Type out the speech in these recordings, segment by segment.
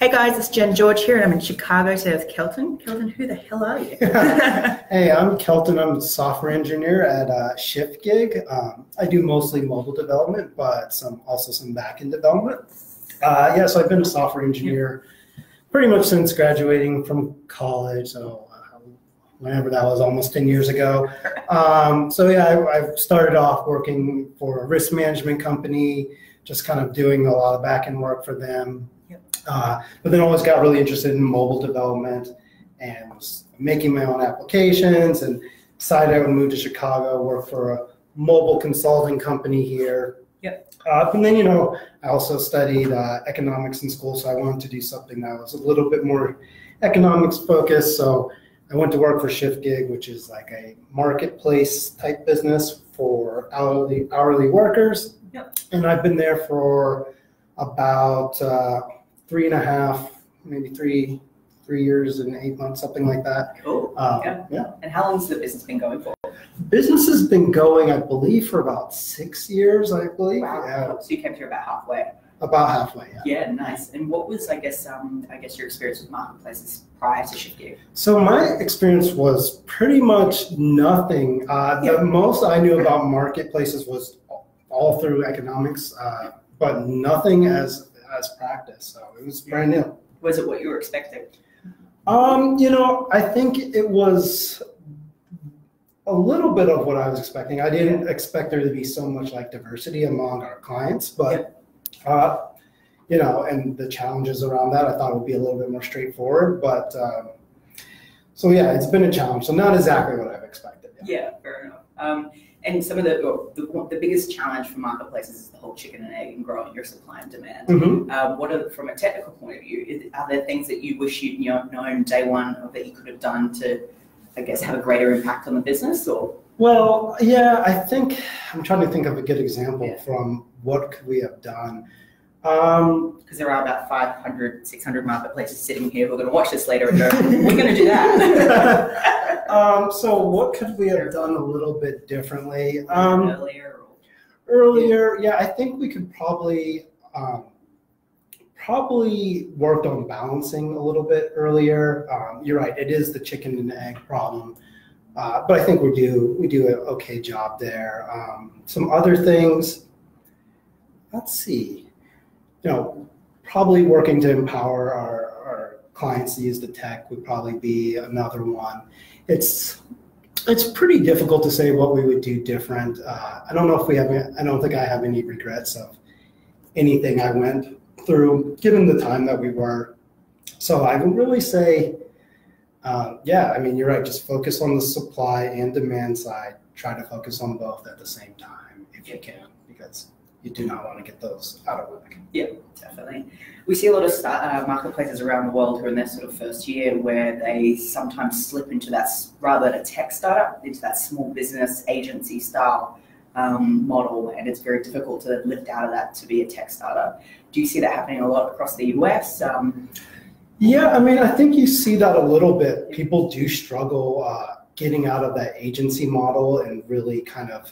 Hey guys, it's Jen George here and I'm in Chicago today with Kelton. Kelton, who the hell are you? Hey, I'm Kelton. I'm a software engineer at Shiftgig. I do mostly mobile development, but also some back-end development. So I've been a software engineer pretty much since graduating from college. So whenever that was, almost 10 years ago. I've started off working for a risk management company, just kind of doing a lot of back-end work for them. But then always got really interested in mobile development and was making my own applications and decided I would move to Chicago, work for a mobile consulting company here. And then, I also studied economics in school, so I wanted to do something that was a little bit more economics focused. So I went to work for Shiftgig, which is like a marketplace type business for hourly workers. And I've been there for about 3.5, maybe three years and 8 months, something like that. Cool. And how long has the business been going for? Business has been going, I believe, for about 6 years, I believe. Wow. Yeah. So you came here about halfway. About halfway, yeah. Yeah, nice. And what was, I guess your experience with marketplaces prior to Shiftgig? So my experience was pretty much nothing. The most I knew about marketplaces was all through economics, but nothing as practice. So it was brand new. Was it what you were expecting? I think it was a little bit of what I was expecting. I didn't expect there to be so much like diversity among our clients, but and the challenges around that, I thought it would be a little bit more straightforward. But it's been a challenge. So not exactly what I've expected. Yeah, fair enough. And some of the biggest challenge for marketplaces is the whole chicken and egg and growing your supply and demand. From a technical point of view, are there things that you wish you'd known day one or that you could have done to, I guess, have a greater impact on the business? Or I think I'm trying to think of a good example from what could we have done. Because there are about 500, 600 marketplaces sitting here who are going to watch this later and go, we're going to do that. So what could we have done a little bit differently? Earlier, I think we could probably worked on balancing a little bit earlier. You're right, it is the chicken and egg problem, but I think we do an okay job there. Some other things, let's see. Probably working to empower our clients to use the tech would probably be another one. It's pretty difficult to say what we would do different. I don't think I have any regrets of anything I went through, given the time that we were. So I would really say, you're right. Just focus on the supply and demand side. Try to focus on both at the same time if you can, because you do not want to get those out of whack. Yeah, definitely. We see a lot of marketplaces around the world who are in their sort of first year where they sometimes slip into that, rather than a tech startup, into that small business agency style model, and it's very difficult to lift out of that to be a tech startup. Do you see that happening a lot across the US? I think you see that a little bit. People do struggle getting out of that agency model and really kind of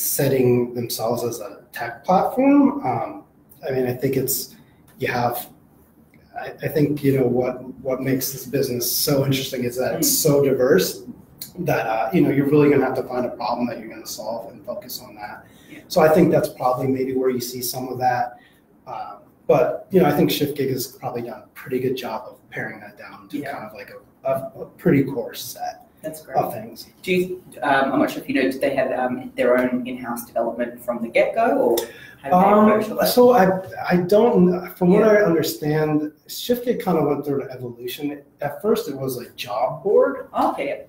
setting themselves as a tech platform. I think what makes this business so interesting is that it's so diverse that you're really going to have to find a problem that you're going to solve and focus on that. So I think that's probably maybe where you see some of that. But I think Shiftgig has probably done a pretty good job of paring that down to kind of like a pretty core set. That's great. Of things. I'm not sure if did they have their own in-house development from the get-go, or have they So I don't, from what I understand, Shiftgig kind of went through an evolution. At first it was a job board. Okay.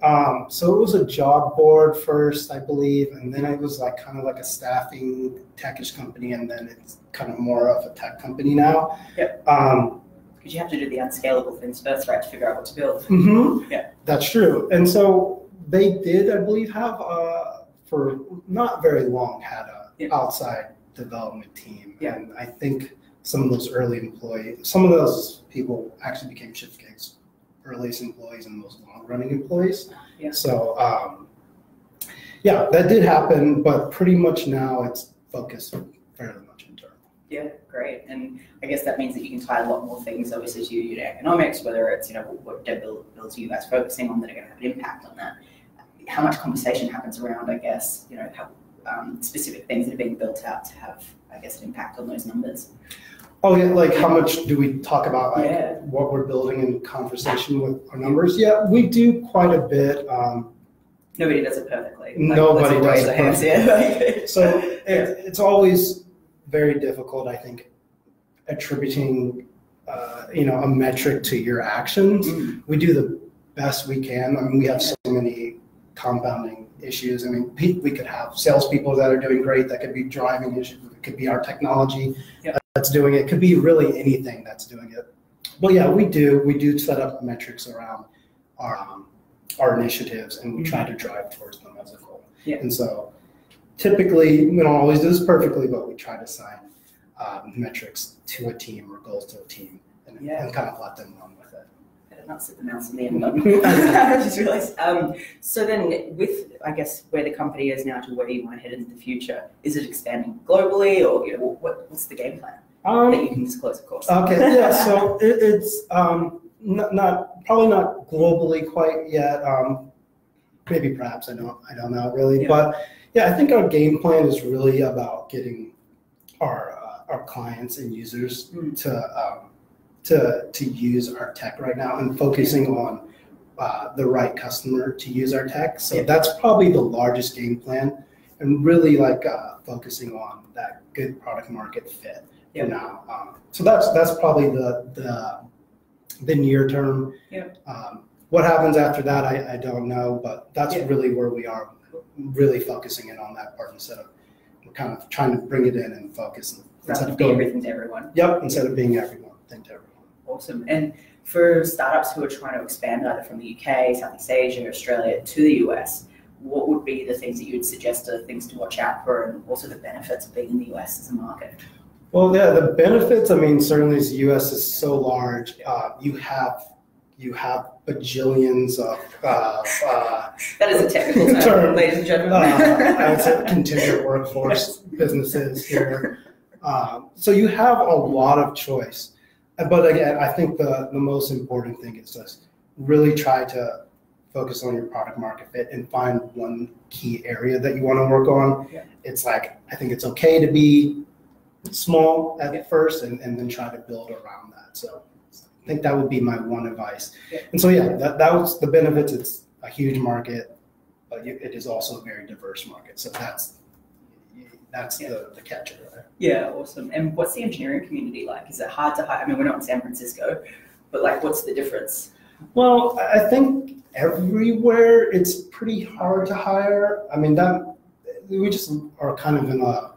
So it was a job board first, I believe, and then it was kind of like a staffing techish company, and then it's kind of more of a tech company now. Because you have to do the unscalable things first, right, to figure out what to build. That's true. And so they did, I believe, have for not very long had a outside development team. And I think some of those early employees, some of those people actually became Shiftgig's earliest employees and most long-running employees. So that did happen, but pretty much now it's focused fairly much internal. Yeah, great. And I guess that means that you can tie a lot more things, obviously, to your economics, whether it's, what debt bills are you guys focusing on that are going to have an impact on that. How much conversation happens around, I guess, how specific things that are being built out to have, I guess, an impact on those numbers. Oh yeah, like how much do we talk about what we're building in conversation with our numbers? Yeah, we do quite a bit. Nobody does it perfectly. Nobody does it perfectly. So it's always very difficult, I think, attributing a metric to your actions. Mm-hmm. We do the best we can. I mean, we have so many compounding issues. I mean, we could have salespeople that are doing great. That could be driving issues. It could be our technology that's doing it. It could be really anything that's doing it. But yeah, we do set up metrics around our initiatives, and we try to drive towards them as a goal. Yeah. And so typically, we don't always do this perfectly, but we try to assign metrics to a team or goals to a team and kind of let them run with it. Better not sit the mouse on the end button. I just realized. So then with, I guess, where the company is now to where you want to head into the future, is it expanding globally, or what's the game plan that you can disclose, of course? Okay, yeah, so it's probably not globally quite yet. Maybe perhaps, I don't know really, but yeah, I think our game plan is really about getting our clients and users to use our tech right now, and focusing on the right customer to use our tech. So that's probably the largest game plan, and really focusing on that good product market fit for now. So that's probably the near term. What happens after that, I don't know, but that's really where we are, really focusing in on that part instead of kind of trying to bring it in and focus. Instead of being everything to everyone. Yep, instead of being everything to everyone. Awesome. And for startups who are trying to expand either from the UK, Southeast Asia, Australia to the US, what would be the things that you would suggest are things to watch out for, and also the benefits of being in the US as a market? Well, yeah, the benefits, I mean, certainly the US is so large. You have bajillions of that is a technical term, ladies and gentlemen. I would say contingent workforce businesses here. So you have a lot of choice. But again, I think the most important thing is just really try to focus on your product market fit and find one key area that you want to work on. Yeah. It's I think it's okay to be small at first and then try to build around that. So I think that would be my one advice. Yeah. And so that was the benefits. It's a huge market, but it is also a very diverse market. So that's the catch over there. Yeah, awesome. And what's the engineering community like? Is it hard to hire? I mean, we're not in San Francisco, but what's the difference? Well, I think everywhere it's pretty hard to hire. I mean, we just are kind of in a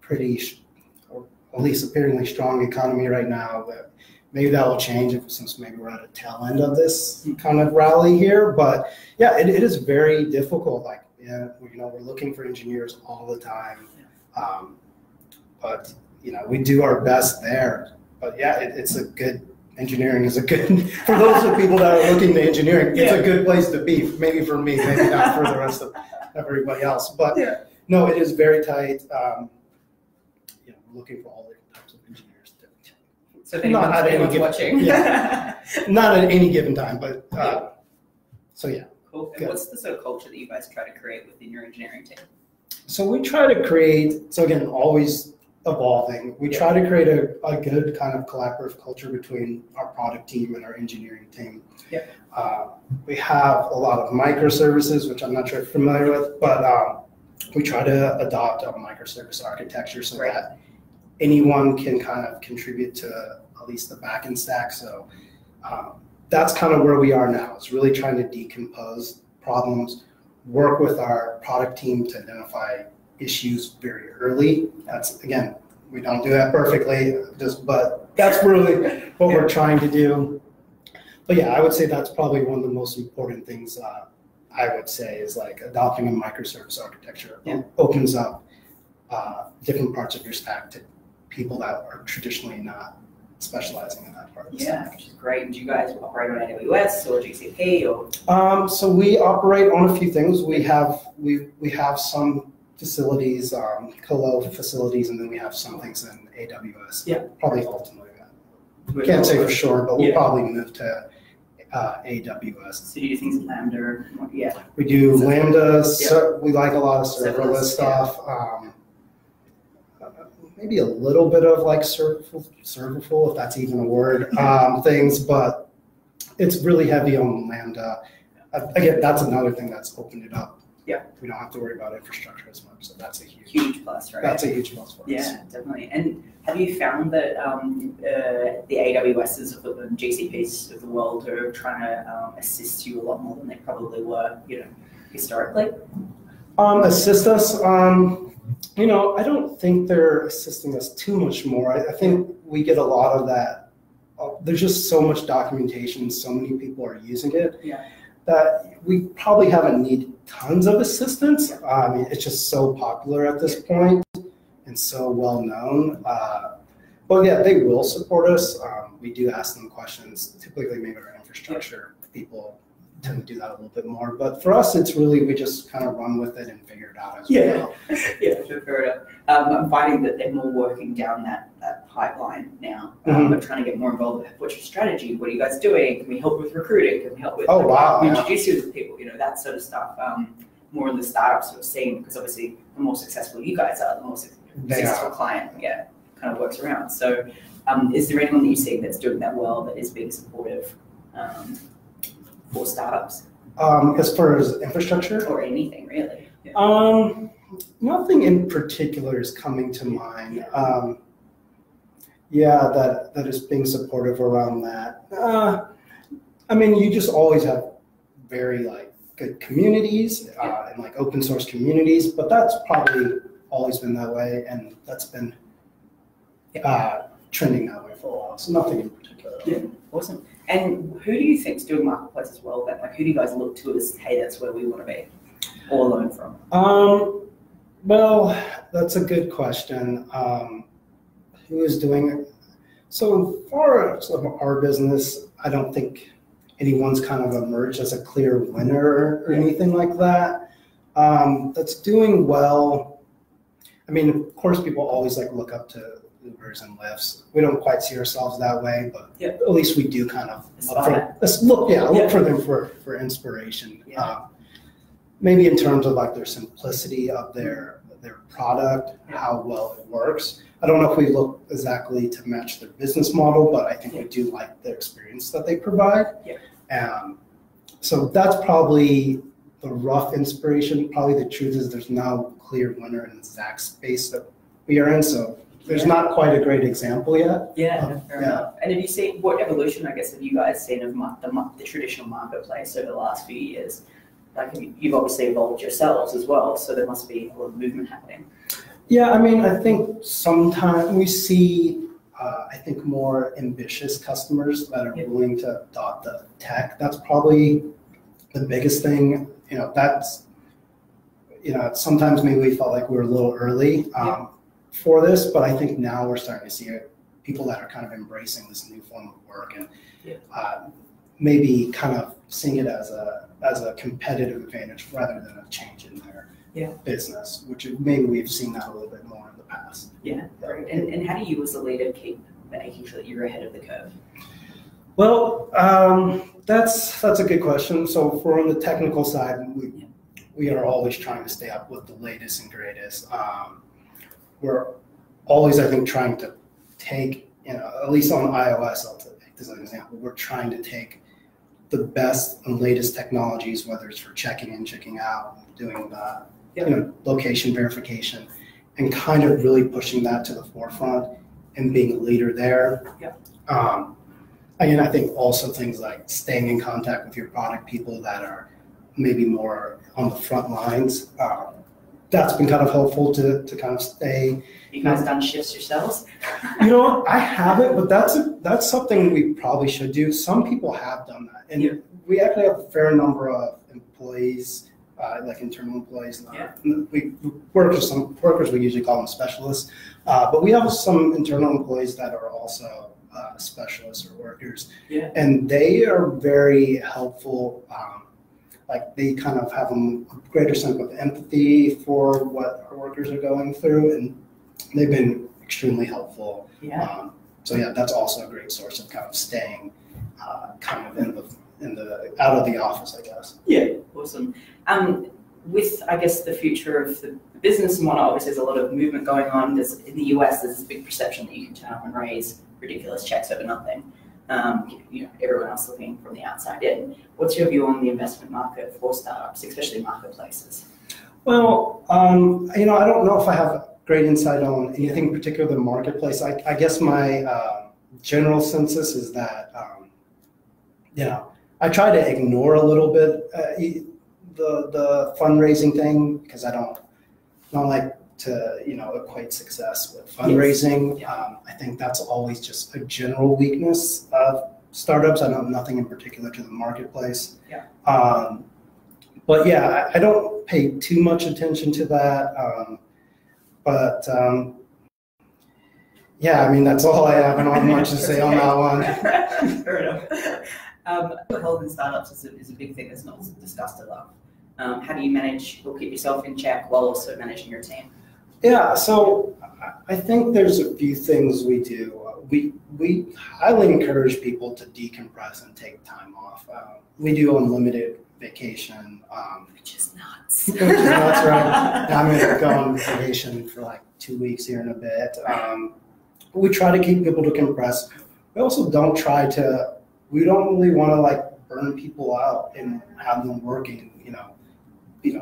pretty, or at least appearingly strong economy right now. That maybe that will change since maybe we're at a tail end of this kind of rally here. But yeah, it is very difficult. We're looking for engineers all the time, but we do our best there. But yeah, engineering is a good for those of people that are looking to engineering. It's a good place to be. Maybe for me, maybe not for the rest of everybody else. But no, it is very tight. We're looking for all different types of engineers. So if anyone's watching, not at any given time, but so yeah. Cool. And what's the sort of culture that you guys try to create within your engineering team? So we try to create, so again, always evolving. We try to create a good kind of collaborative culture between our product team and our engineering team. Yeah. We have a lot of microservices, which I'm not sure if you're familiar with, but we try to adopt a microservice architecture so that anyone can kind of contribute to at least the backend stack. So that's kind of where we are now. It's really trying to decompose problems, work with our product team to identify issues very early. That's, again, we don't do that perfectly, but that's really what we're trying to do. But yeah, I would say that's probably one of the most important things I would say is adopting a microservice architecture. It opens up different parts of your stack to people that are traditionally not specializing in that part of the stack. Which is great. Do you guys operate on AWS or GCP or? So we operate on a few things. We have some facilities, colo facilities, and then we have some things in AWS. Yeah. Probably ultimately. Can't say for sure, but we'll probably move to AWS. So do you think Lambda? Yeah. We do Lambda. We like a lot of serverless stuff. Maybe a little bit of like serverful, if that's even a word, things, but it's really heavy on Lambda. Again, that's another thing that's opened it up. Yeah. We don't have to worry about infrastructure as much, so that's a huge plus, right? That's a huge plus for us. Yeah, definitely. And have you found that the AWSs of the GCPs of the world are trying to assist you a lot more than they probably were, historically? Assist us? I don't think they're assisting us too much more. I think we get a lot of that. There's just so much documentation, so many people are using it. Yeah. That we probably haven't needed tons of assistance. I mean, it's just so popular at this point and so well known. But yeah, they will support us. We do ask them questions. Typically, maybe our infrastructure people tend to do that a little bit more. But for us, it's really, we just kind of run with it and figure it out as well. Yeah, fair enough. I'm finding that they're more working down that pipeline now, but trying to get more involved. What's your strategy? What are you guys doing? Can we help with recruiting? Can we help with introduce you to people? That sort of stuff. More in the startup sort of scene, because obviously the more successful you guys are, the more successful client kind of works around. So is there anyone that you see that's doing that well, that is being supportive for startups? As far as infrastructure? Or anything, really. Yeah. Nothing in particular is coming to mind. That is being supportive around that. I mean, you just always have very good communities and open source communities, but that's probably always been that way, and that's been trending that way for a while. So nothing in particular. Yeah, awesome. And who do you think's doing marketplace as well? Who do you guys look to as, hey, that's where we want to be, or learn from? Well, that's a good question. Who is doing it? So far as our business, I don't think anyone's kind of emerged as a clear winner or anything like that. That's doing well. I mean, of course, people always look up to Ubers and Lyfts. We don't quite see ourselves that way, but at least we do kind of look for them for inspiration. Maybe in terms of their simplicity of their product, how well it works. I don't know if we look exactly to match their business model, but I think we do like the experience that they provide. So that's probably the rough inspiration. Probably the truth is there's no clear winner in the exact space that we are in. So there's not quite a great example yet. Fair enough. And have you seen, what evolution, I guess, have you guys seen of the traditional marketplace over the last few years? You've obviously evolved yourselves as well, so there must be a lot of movement happening. Yeah, I mean, I think sometimes we see, more ambitious customers that are willing to adopt the tech. That's probably the biggest thing. Sometimes maybe we felt like we were a little early for this, but I think now we're starting to see people that are kind of embracing this new form of work and maybe kind of seeing it as a competitive advantage rather than a change in their business, which maybe we've seen that a little bit more in the past. Right. And how do you as a leader keep making sure that you're ahead of the curve? Well, that's a good question. So on the technical side, we are always trying to stay up with the latest and greatest. We're always, I think, trying to take, at least on iOS, I'll take this as an example, we're trying to take the best and latest technologies, whether it's for checking in, checking out, doing location verification, and kind of really pushing that to the forefront and being a leader there. Again, I think also things like staying in contact with your product people that are maybe more on the front lines. That's been kind of helpful to kind of stay. You guys done shifts yourselves? I haven't, but that's something we probably should do. Some people have done that, and we actually have a fair number of employees, internal employees. We work with some workers. We usually call them specialists, but we have some internal employees that are also specialists or workers, and they are very helpful. like they kind of have a greater sense of empathy for what our workers are going through, and they've been extremely helpful. Yeah. So yeah, that's also a great source of kind of staying kind of in the out of the office, I guess. Yeah, awesome. With, I guess, the future of the business and whatnot, obviously there's a lot of movement going on. There's, in the US, there's this big perception that you can turn up and raise ridiculous checks over nothing. Everyone else looking from the outside in. What's your view on the investment market for startups, especially marketplaces? Well, I don't know if I have great insight on anything particular in the marketplace. I guess my general census is that, I try to ignore a little bit the fundraising thing, because I don't like to equate success with fundraising. Yes. I think that's always just a general weakness of startups. I know nothing in particular to the marketplace. Yeah. But yeah, I don't pay too much attention to that. Yeah, I mean, that's all I have. I don't have much to say on that one. Fair enough. Health in startups is a big thing that's not discussed enough. How do you manage or keep yourself in check while also managing your team? Yeah, so I think there's a few things we do. We highly encourage people to decompress and take time off. We do unlimited vacation. Which is nuts. Which is nuts, right? I'm going to go on vacation for like 2 weeks here in a bit. We try to keep people to compress. We also don't we don't really want to like burn people out and have them working,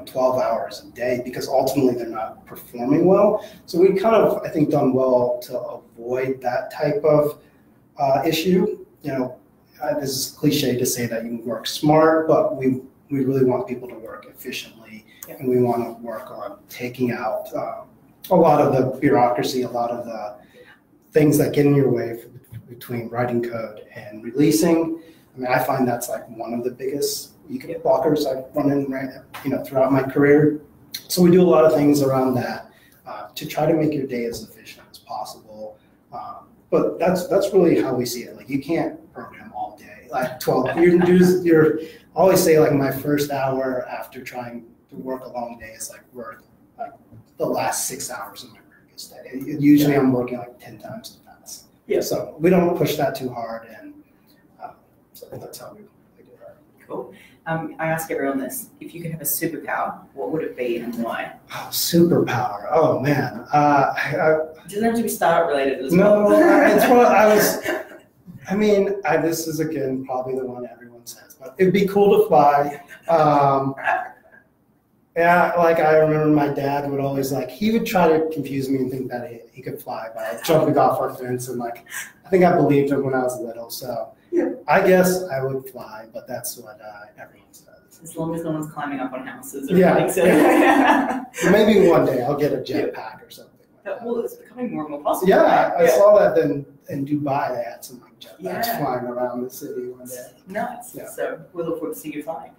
12 hours a day, because ultimately they're not performing well. So we kind of, I think, done well to avoid that type of issue. This is cliche to say that you work smart, but we really want people to work efficiently, and we want to work on taking out a lot of the bureaucracy, a lot of the things that get in your way between writing code and releasing. I mean, I find that's like one of the biggest blockers I've run in, throughout my career. So we do a lot of things around that to try to make your day as efficient as possible. But that's really how we see it. Like, you can't program all day, like 12. You're always say like my first hour after trying to work a long day is like worth like the last 6 hours of my previous day. Usually I'm working like 10 times as fast. Yeah. So we don't push that too hard, and so that's how we do it. Cool. I ask everyone this: if you could have a superpower, what would it be and why? Oh, superpower. Oh man. It doesn't have to be startup related as well. No, it's what this is again probably the one everyone says, but it'd be cool to fly. Yeah, like I remember my dad would always he would try to confuse me and think that he could fly by jumping off our fence, and I think I believed him when I was little. So yeah, I guess I would fly, but that's what everyone says. As long as no one's climbing up on houses or Maybe one day I'll get a jetpack or something. Well, it's becoming more and more possible. Yeah, I saw that in Dubai. They had some jetpacks flying around the city one day. Nice. Yeah. So we look forward to seeing you flying.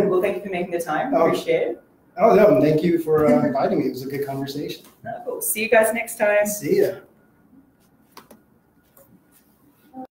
Well, thank you for making the time. Appreciate it. Oh, no, thank you for inviting me. It was a good conversation. Cool. See you guys next time. See ya.